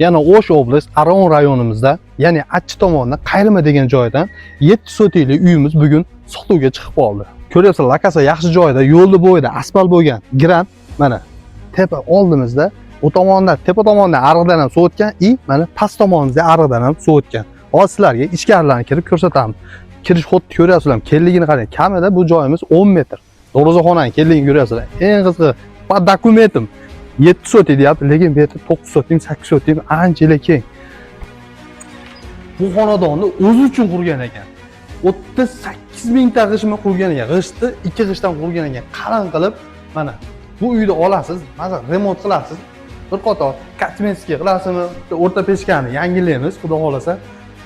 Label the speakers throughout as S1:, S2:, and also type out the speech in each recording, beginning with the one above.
S1: yana O'sh oblast Aron rayonimizda, ya'ni Achchi tomonda Qayrima degan joydan 7 sotikli uyimiz bugun sotuvga chiqib qoldi. Ko'ryapsizlar, lokasiya yaxshi joyda, yo'lni bo'yida asfalt bo'lgan. Grant mana tepa oldimizda, u tomonda, tepa tomondan ariqdan ham suv o'tgan, mana past tomonimizda ariqdan ham suv o'tgan. Hozir sizlarga ichkarilarni kirib ko'rsatamiz. Kirish xuddi ko'ryapsizlar, kenligini qarang. Kamida bu joyimiz 10 metr. Darvozaxonaning kenligini ko'ryapsizlar. Eng qizig'i, bu dokumentim 7 sotik deyapti, lekin bu yerda 9 sotik, 8 sotik ancha keng. Bu xonadonni o'zi uchun qurgan ekan. 38 mingta g'ishtni qurgan ekan. G'ishtni 2 g'ishtdan qurgan ekan. Qalin qilib, mana bu uyni olasiz, masalan, remont qilasiz. Bir qator kosmetika qilasizmi, o'rta pechkani yangilaymiz, xudo xolasa.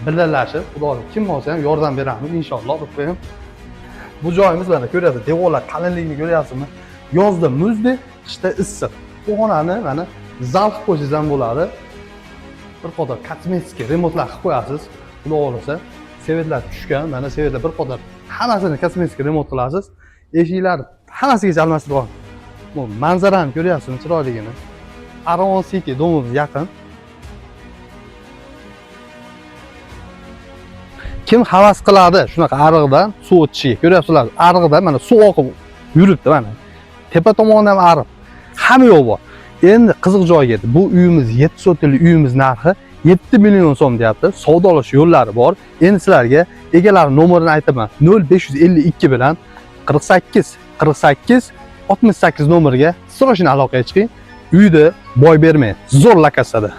S1: Birlashib, xudo kim olsa ham yordam beramiz inshaalloh. Bu joyimiz mana ko'ryapsiz, devorlar qalinligini ko'ryapsizmi? Yozda muzdi, qishda issiq. Bu xonani mana zal qilib qo'ysangiz ham bo'ladi. Bir qator kosmetika remontlar qilib qo'yasiz, xudo xolasa. Sevetlar tushgan, mana sevetlar bir qator hammasini kosmetika remont qilasiz. Eshiklar hammasiga almashtirib olasiz. Bu manzarani ko'ryapsizmi, chiroyligini? Aron City domimiz yaqin. Kim havas qiladi shunaqa ariqdan suv o'tishiga? Ko'ryapsizlar, ariqdan mana suv oqib yuribdi mana. Tepa tomonda ham ariq. Hamma yo'q bor. Endi qiziq joyga keldi. Bu uyimiz 7 sotikli uyimiz narxi 7 million so'm deyapti. Savdolash yo'llari bor. Endi sizlarga egalari nomerini aytaman. 0552 bilan 48 48 68 nomeriga srojni aloqaga chiqing. Uyda boy bermang. Zo'r lokasiyada.